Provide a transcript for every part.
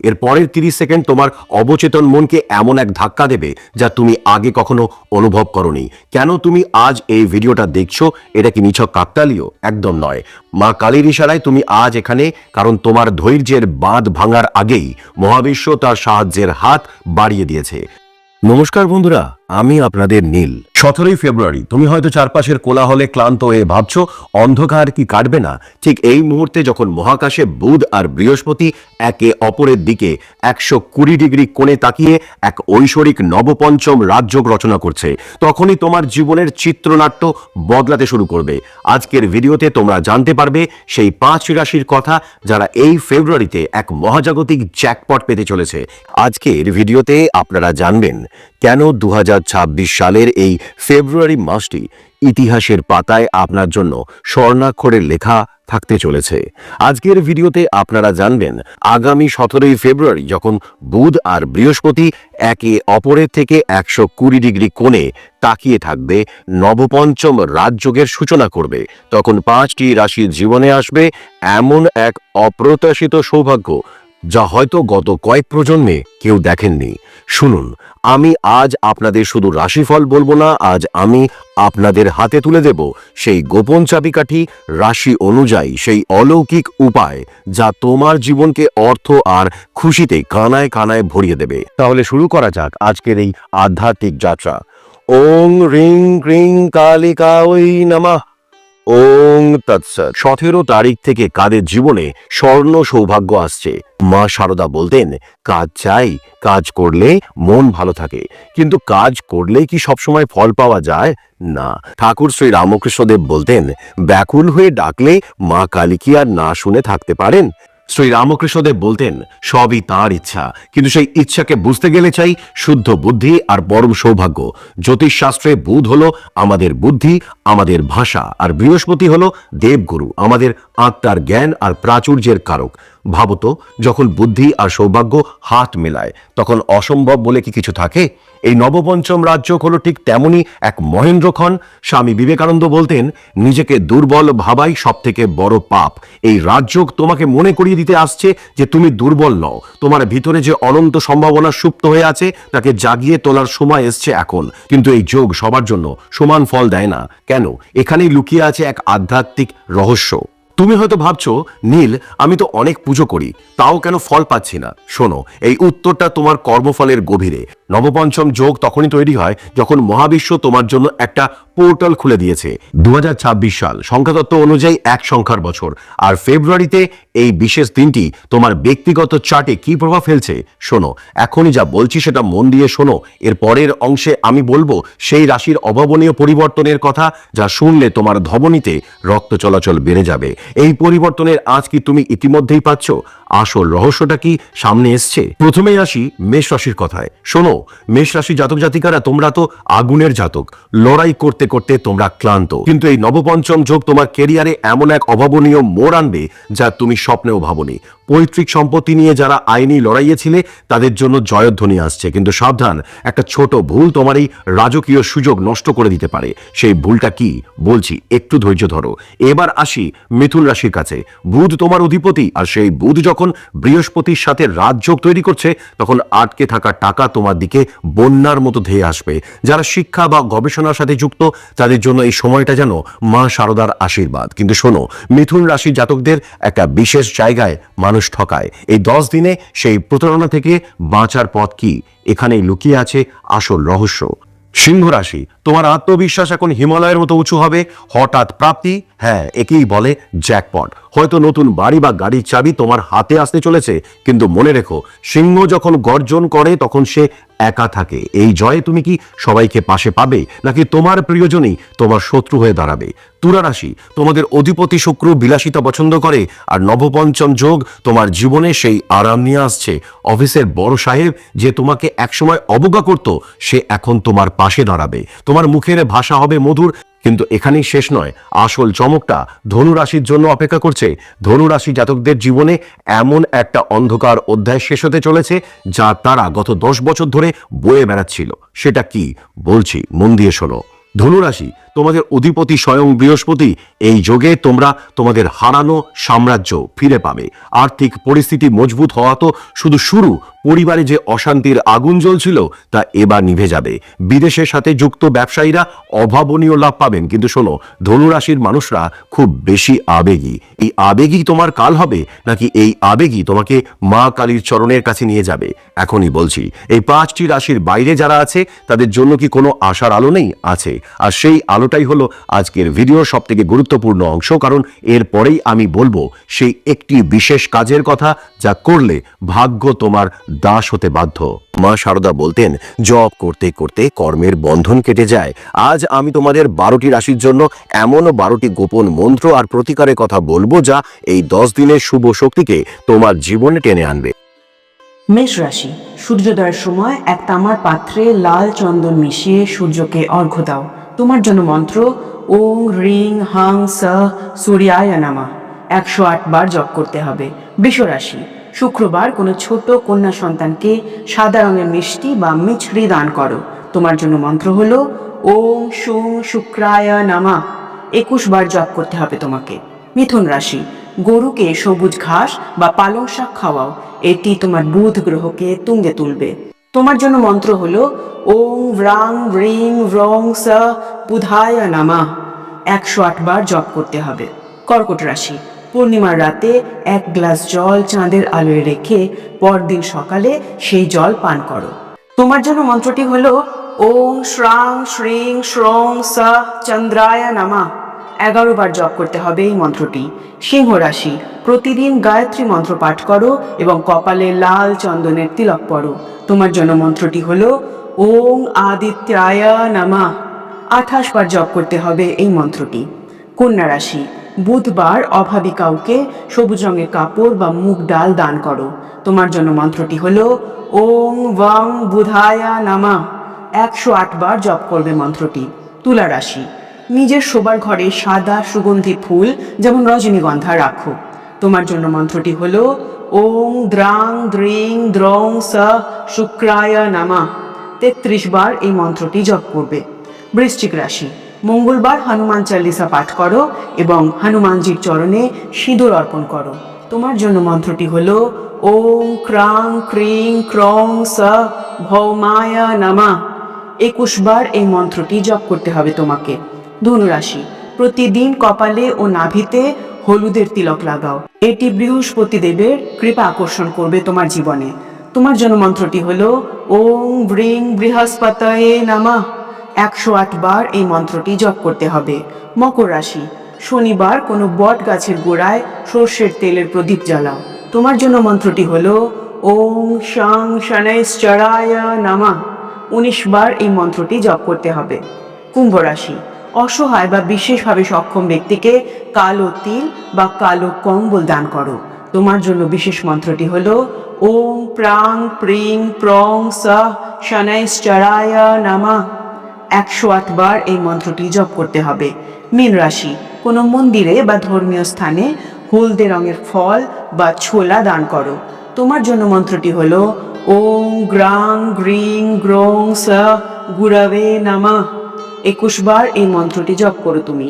এর পরের 30 সেকেন্ড তোমার অবচেতন মনকে এমন এক ধাক্কা দেবে যা তুমি আগে কখনো অনুভব করনি। কেন তুমি আজ এই ভিডিওটা দেখছো? এটা কি নিছক কাকতালীয়? একদম নয়। মা কালীর ইশারায় তুমি আজ এখানে, কারণ তোমার ধৈর্যের বাঁধ ভাঙার আগেই মহাবিশ্ব তার সাহায্যের হাত বাড়িয়ে দিয়েছে। নমস্কার বন্ধুরা, আমি আপনাদের নীল। 17ই ফেব্রুয়ারি। তুমি হয়তো চারপাশের কোলাহলে ক্লান্ত হয়ে ভাবছো অন্ধকার কি কাটবে না। ঠিক এই মুহূর্তে যখন মহাকাশে বুধ আর বৃহস্পতি একে অপরের দিকে 120 ডিগ্রি কোণে তাকিয়ে এক ঐশ্বরিক নবপঞ্চম রাজযোগ রচনা করছে, তখনই তোমার জীবনের চিত্রনাট্য বদলাতে শুরু করবে। আজকের ভিডিওতে তোমরা জানতে পারবে সেই 5 রাশির কথা যারা এই ফেব্রুয়ারিতে এক মহাজাগতিক জ্যাকপট পেতে চলেছে। আজকের ভিডিওতে আপনারা জানবেন কেন 2026 সালের এই ফেব্রুয়ারি মাসটি ইতিহাসের পাতায় আপনার জন্য স্বর্ণাক্ষরে লেখা থাকতে চলেছে। আজকের ভিডিওতে আপনারা জানবেন আগামী 17ই ফেব্রুয়ারি যখন বুধ আর বৃহস্পতি একে অপরের থেকে 120 ডিগ্রি কোণে তাকিয়ে থাকবে, নবপঞ্চম রাজযোগের সূচনা করবে, তখন 5টি রাশির জীবনে আসবে এমন এক অপ্রত্যাশিত সৌভাগ্য যা হয়তো গত কয়েক প্রজন্মে কেউ দেখেননি। শুনুন, আমি আজ আপনাদের শুধু রাশিফল বলবো না, আজ আমি আপনাদের হাতে তুলে দেব সেই গোপন চাবিকাঠি, রাশি অনুযায়ী সেই অলৌকিক উপায় যা তোমার জীবনকে অর্থ আর খুশিতে কানায় কানায় ভরিয়ে দেবে। তাহলে শুরু করা যাক আজকের এই আধ্যাত্মিক যাত্রা। ওং রিং ক্রিং কালিকায় নমঃ। ওং তৎসৎ। 17 তারিখ থেকে কাদের জীবনে স্বর্ণ সৌভাগ্য আসছে। মা শারদা বলতেন, কাজ চাই, কাজ করলে মন ভালো থাকে। কিন্তু কাজ করলেই কি সবসময় ফল পাওয়া যায়? না। ঠাকুর শ্রী রামকৃষ্ণদেব বলতেন, ব্যাকুল হয়ে ডাকলে মা কালী কি আর না শুনে থাকতে পারেন? শ্রী রামকৃষ্ণদেব বলতেন, সবই তাঁর ইচ্ছা, কিন্তু সেই ইচ্ছাকে বুঝতে গেলে চাই শুদ্ধ বুদ্ধি আর পরম সৌভাগ্য। জ্যোতিষশাস্ত্রে বুধ হলো আমাদের বুদ্ধি, আমাদের ভাষা, আর বৃহস্পতি হলো দেবগুরু, আমাদের আত্মার জ্ঞান আর প্রাচুর্যের কারক। ভাবতো, যখন বুদ্ধি আর সৌভাগ্য হাত মেলায় তখন অসম্ভব বলে কি কিছু থাকে? এই নবপঞ্চম রাজযোগ হলো ঠিক তেমনই এক মহেন্দ্রক্ষণ। স্বামী বিবেকানন্দ বলতেন, নিজেকে দুর্বল ভাবাই সব থেকে বড় পাপ। এই রাজযোগ তোমাকে মনে করিয়ে দিতে আসছে যে তুমি দুর্বল নও। তোমার ভিতরে যে অনন্ত সম্ভাবনা সুপ্ত হয়ে আছে তাকে জাগিয়ে তোলার সময় এসছে এখন। কিন্তু এই যোগ সবার জন্য সমান ফল দেয় না। কেন? এখানেই লুকিয়ে আছে এক আধ্যাত্মিক রহস্য। তুমি হয়তো ভাবছো, নীল, আমি তো অনেক পুজো করি, তাও কেন ফল পাচ্ছি না? শোনো, এই উত্তরটা তোমার কর্মফলের গভীরে। নবপঞ্চম যোগ তখনই তৈরি হয় যখন মহাবিশ্ব তোমার জন্য একটা পোর্টাল খুলে দিয়েছে। 2026 সাল সংখ্যাতত্ত্ব অনুযায়ী 1 সংখ্যার বছর, আর ফেব্রুয়ারিতে এই বিশেষ দিনটি তোমার ব্যক্তিগত চার্টে কি প্রভাব ফেলছে শোনো। এখনই যা বলছি সেটা মন দিয়ে শোনো। এর পরের অংশে আমি বলবো সেই রাশির অভাবনীয় পরিবর্তনের কথা যা শুনলে তোমার ধমনীতে রক্ত চলাচল বেড়ে যাবে। এই পরিবর্তনের আজ কি তুমি ইতিমধ্যেই পাচ্ছ? আসল রহস্যটা কি সামনে এসছে? প্রথমেই আসি মেষ রাশির কথায়। শোনো, মেষ রাশি জাতক জাতিকারা, তোমরা তো আগুনের জাতক। লড়াই করতে করতে তোমরা ক্লান্ত, কিন্তু এই নবপঞ্চম যোগ তোমার ক্যারিয়ারে এমন এক অভাবনীয় মোড় আনবে যা তুমি স্বপ্নেও ভাবনি। পৈতৃক সম্পত্তি নিয়ে যারা আইনি লড়াইয়ে ছিলে তাদের জন্য জয়ধ্বনি আসছে, কিন্তু সাবধান, একটা ছোট ভুল তোমার এই রাজকীয় সুযোগ নষ্ট করে দিতে পারে। সেই ভুলটা কি বলছি, একটু ধৈর্য ধরো। এবার আসি মিথুন রাশির কাছে। বুধ তোমার অধিপতি, আর সেই বুধ যখন বৃহস্পতির সাথে রাজযোগ তৈরি করছে তখন আটকে থাকা টাকা তোমার দিকে বন্যার মতো ধেয়ে আসবে। যারা শিক্ষা বা গবেষণার সাথে যুক্ত তাদের জন্য এই সময়টা যেন মা শারদার আশীর্বাদ। কিন্তু শোনো, মিথুন রাশির জাতকদের একটা বিশেষ জায়গায় মানুষ ঠকায়। এই 10 দিনে সেই প্রতারণা থেকে বাঁচার পথ কি? এখানেই লুকিয়ে আছে আসল রহস্য। সিংহ রাশি, তোমার আত্মবিশ্বাস এখন হিমালয়ের মতো উঁচু হবে। হঠাৎ প্রাপ্তি, হ্যাঁ, একেই বলে জ্যাকপট। হয়তো নতুন বাড়ি বা গাড়ির চাবি তোমার হাতে আসতে চলেছে, কিন্তু মনে রেখো, সিংহ যখন গর্জন করে তখন সে একা থাকে। এই জয়ে তুমি কি সবাইকে পাশে পাবে, নাকি তোমার প্রিয়জনই তোমার শত্রু হয়ে দাঁড়াবে? তুলা রাশি, তোমাদের অধিপতি শুক্র বিলাসিতা পছন্দ করে, আর নবপঞ্চম যোগ তোমার জীবনে সেই আরাম নিয়ে আসছে। অফিসের বড় সাহেব যে তোমাকে একসময় অবজ্ঞা করত, সে এখন তোমার পাশে দাঁড়াবে। তোমার মুখের ভাষা হবে মধুর। কিন্তু এখানেই শেষ নয়, আসল চমকটা ধনু রাশির জন্য অপেক্ষা করছে। ধনু রাশি জাতকদের জীবনে এমন একটা অন্ধকার অধ্যায় শেষ হতে চলেছে যা তারা গত 10 বছর ধরে বয়ে বেড়াচ্ছিল। সেটা কি বলছি, মন দিয়ে শোনো। ধনুরাশি, তোমাদের অধিপতি স্বয়ং বৃহস্পতি এই যোগে তোমরা তোমাদের হারানো সাম্রাজ্য ফিরে পাবে। আর্থিক পরিস্থিতি মজবুত হওয়া তো শুধু শুরু, পরিবারে যে অশান্তির আগুন জ্বলছিল তা এবার নিভে যাবে। বিদেশের সাথে যুক্ত ব্যবসায়ীরা অভাবনীয় লাভ পাবেন। কিন্তু শোনো, ধনুরাশির মানুষরা খুব বেশি আবেগী। এই আবেগই তোমার কাল হবে, নাকি এই আবেগই তোমাকে মা কালীর চরণের কাছে নিয়ে যাবে? এখনই বলছি, এই 5টি রাশির বাইরে যারা আছে তাদের জন্য কি কোনো আশার আলো নেই? আছে। আর সেই আলোটাই হলো আজকের ভিডিওর সব থেকে গুরুত্বপূর্ণ অংশ, কারণ এরপরেই আমি বলবো সেই একটি বিশেষ কাজের কথা যা করলে ভাগ্য তোমার দাস হতে বাধ্য। মা শারদা বলতেন, জব করতে করতে কর্মের বন্ধন কেটে যায়। আজ আমি তোমাদের 12টি রাশির জন্য এমন 12টি গোপন মন্ত্র আর প্রতিকারের কথা বলবো যা এই 10 দিনের শুভ শক্তিকে তোমার জীবনে টেনে আনবে। মেষ রাশি, সূর্যোদয়ের সময় এক তামার পাত্রে লাল চন্দন মিশিয়ে সূর্যকে অর্ঘ্য দাও। তোমার জন্য মন্ত্র ওং হ্রিং হাং স সূর্যায় নমঃ 108 বার জপ করতে হবে। বৃষ রাশি, শুক্রবার কোনো ছোট কন্যা সন্তানকে সাদা রঙের মিষ্টি বা মিছরি দান করো। তোমার জন্য মন্ত্র হলো ওং শুং শুক্রায় নমঃ 21 বার জপ করতে হবে তোমাকে। মিথুন রাশি, গরুকে সবুজ ঘাস বা পালং শাক খাওয়াও, এটি তোমার বুধ গ্রহকে তুঙ্গে তুলবে। তোমার জন্য মন্ত্র হলো ওং ব্রাং ব্রিং রং স বুধায় নমঃ 108 বার জপ করতে হবে। কর্কট রাশি, পূর্ণিমার রাতে 1 গ্লাস জল চাঁদের আলোয় রেখে পরদিন সকালে সেই জল পান করো। তোমার জন্য মন্ত্রটি হলো ওং শ্রাং শ্রিং শ্রং স চন্দ্রায় নমঃ 11 বার জপ করতে হবে এই মন্ত্রটি। সিংহ রাশি, প্রতিদিন গায়ত্রী মন্ত্র পাঠ করো এবং কপালে লাল চন্দনের তিলক পরো। তোমার জন্য মন্ত্রটি হলো ওং আদিত্যায় নমঃ 28 বার জপ করতে হবে এই মন্ত্রটি। কন্যা রাশি, বুধবার অভাবী কাউকে সবুজ রঙের কাপড় বা মুগ ডাল দান করো। তোমার জন্য মন্ত্রটি হলো ওং ওয়াং বুধায় নমঃ 108 বার জপ করবে মন্ত্রটি। তুলা রাশি, নিজের শোবার ঘরে সাদা সুগন্ধি ফুল যেমন রজনীগন্ধা রাখো। তোমার জন্য মন্ত্রটি হলো ওং দ্রাং দ্রিং দ্রং স শুক্রায় নমঃ 33 বার এই মন্ত্রটি জপ করবে। বৃশ্চিক রাশি, মঙ্গলবার হনুমান চালিসা পাঠ করো এবং হনুমানজির চরণে সিঁদুর অর্পণ করো। তোমার জন্য মন্ত্রটি হলো ওং ক্রাং ক্রিং ক্রং স ভৌমায় নমঃ 21 বার এই মন্ত্রটি জপ করতে হবে তোমাকে। ধনুরাশি, প্রতিদিন কপালে ও নাভিতে হলুদের তিলক লাগাও, এটি বৃহস্পতি দেবের কৃপা আকর্ষণ করবে তোমার জীবনে। তোমার জন্য মন্ত্রটি হলো ওং ব্রিং বৃহস্পতয়ে নমঃ 108 বার এই মন্ত্রটি জপ করতে হবে। মকর রাশি, শনিবার কোনো বট গাছের গোড়ায় সর্ষের তেলের প্রদীপ জ্বালাও। তোমার জন্য মন্ত্রটি হলো ওং শাং শনৈশ্চরায় নমঃ 19 বার এই মন্ত্রটি জপ করতে হবে। কুম্ভ রাশি, অসহায় বা বিশেষভাবে সক্ষম ব্যক্তিকে কালো তিল বা কালো কম্বল দান করো। তোমার জন্য বিশেষ মন্ত্রটি হলো ওং প্রাং প্রিং প্রং স শনৈশ্চরায় নমঃ 108 বার এই মন্ত্রটি জপ করতে হবে। মীন রাশি, কোনো মন্দিরে বা ধর্মীয় স্থানে হলদে রঙের ফল বা ছোলা দান করো। তোমার জন্য মন্ত্রটি হলো ওং গ্রাং গ্রিং গ্রং স গুরবে নমঃ 21 বার এই মন্ত্রটি জপ করো তুমি।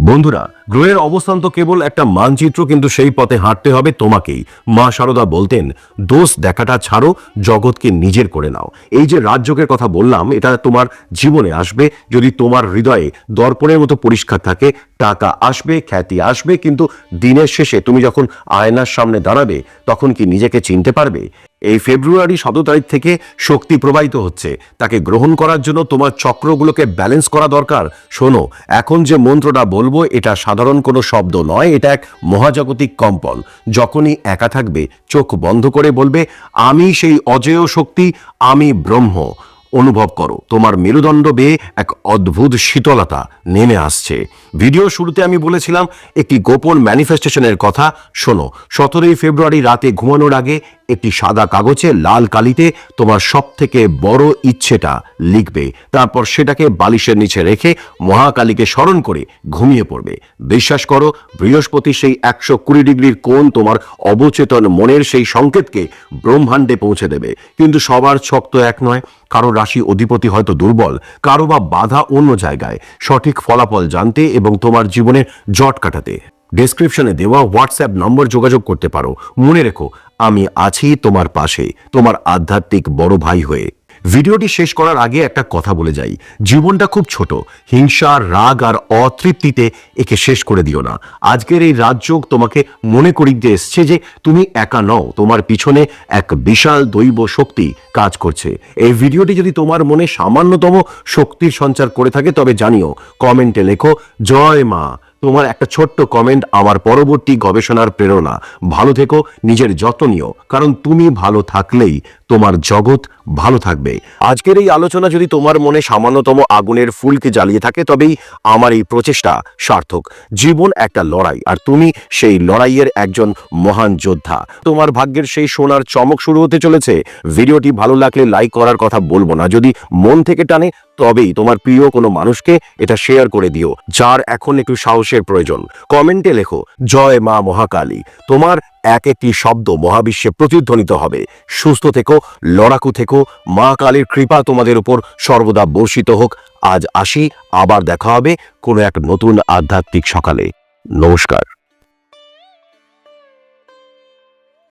বন্ধুরা, গ্রহের অবস্থান তো কেবল একটা মানচিত্র, কিন্তু সেই পথে হাঁটতে হবে তোমাকেই। মা শারদা বলতেন, দোষ দেখাটা ছাড়ো, জগৎকে নিজের করে নাও। এই যে রাজযোগের কথা বললাম, এটা তোমার জীবনে আসবে যদি তোমার হৃদয়ে দর্পণের মতো পরিষ্কার থাকে। টাকা আসবে, খ্যাতি আসবে, কিন্তু দিনের শেষে তুমি যখন আয়নার সামনে দাঁড়াবে তখন কি নিজেকে চিনতে পারবে? এই ফেব্রুয়ারি 17 তারিখ থেকে শক্তি প্রবাহিত হচ্ছে, তাকে গ্রহণ করার জন্য তোমার চক্রগুলোকে ব্যালেন্স করা দরকার। শোনো, এখন যে মন্ত্রটা বলবো এটা সাধারণ কোনো শব্দ নয়, এটা এক মহাজাগতিক কম্পন। যখনই একা থাকবে চোখ বন্ধ করে বলবে, আমি সেই অজেয় শক্তি, আমি ব্রহ্ম। অনুভব করো তোমার মেরুদণ্ড বেয়ে এক অদ্ভুত শীতলতা নেমে আসছে। ভিডিও শুরুতে আমি বলেছিলাম একটি গোপন ম্যানিফেস্টেশনের কথা। শোনো, 17 ফেব্রুয়ারি রাতে ঘুমানোর আগে একটি সাদা কাগজে লাল কালিতে তোমার সবথেকে বড় ইচ্ছেটা লিখবে, তারপর সেটাকে বালিশের নিচে রেখে মহাকালীকে স্মরণ করে ঘুমিয়ে পড়বে। বিশ্বাস করো, বৃহস্পতি সেই 120 ডিগ্রির কোণ তোমার অবচেতন মনের সেই সংকেতকে ব্রহ্মাণ্ডে পৌঁছে দেবে। কিন্তু সবার ছক তো এক নয়, কারো রাশি অধিপতি হয়তো দুর্বল, কারো বা বাধা অন্য জায়গায়। সঠিক ফলাফল জানতে এবং তোমার জীবনের জট কাটাতে ডেসক্রিপশনে দেওয়া হোয়াটসঅ্যাপ নম্বর যোগাযোগ করতে পারো। মনে রেখো, আমি আছি তোমার পাশে, তোমার আধ্যাত্মিক বড় ভাই হয়ে। ভিডিওটি শেষ করার আগে একটা কথা বলে যাই, জীবনটা খুব ছোট, হিংসা, রাগ আর অতৃপ্তিতে একে শেষ করে দিও না। আজকের এই রাজযোগ তোমাকে মনে করিয়ে দিয়ে এসছে যে তুমি একা নও, তোমার পিছনে এক বিশাল দৈব শক্তি কাজ করছে। এই ভিডিওটি যদি তোমার মনে সামান্যতম শক্তির সঞ্চার করে থাকে তবে জানিও, কমেন্টে লেখো জয় মা। তোমার একটা ছোট্ট কমেন্ট আমার পরবর্তী গবেষণার প্রেরণা। ভালো থেকো, নিজের যত্ন নিও, কারণ তুমি ভালো থাকলেই তোমার জগৎ ভালো থাকবে। আজকের এই আলোচনা যদি তোমার মনে সামান্যতম আগুনের ফুলকে জ্বালিয়ে থাকে তবেই আমার এই প্রচেষ্টা সার্থক। জীবন একটা লড়াই, আর তুমি সেই লড়াইয়ের একজন মহান যোদ্ধা। তোমার ভাগ্যের সেই সোনার চমক শুরু হতে চলেছে। ভিডিওটি ভালো লাগলে লাইক করার কথা বলবো না, যদি মন থেকে টানে তবেই তোমার প্রিয় কোনো মানুষকে এটা শেয়ার করে দিও যার এখন একটু সাহসের প্রয়োজন। কমেন্টে লেখো জয় মা মহাকালী। তোমার এক একটি শব্দ মহাবিশ্বে প্রতিধ্বনিত হবে। সুস্থ থেকো, লড়াকু থেকো, মা কালীর কৃপা তোমাদের উপর সর্বদা বর্ষিত হোক। আজ আসি, আবার দেখা হবে কোনো এক নতুন আধ্যাত্মিক সকালে। নমস্কার।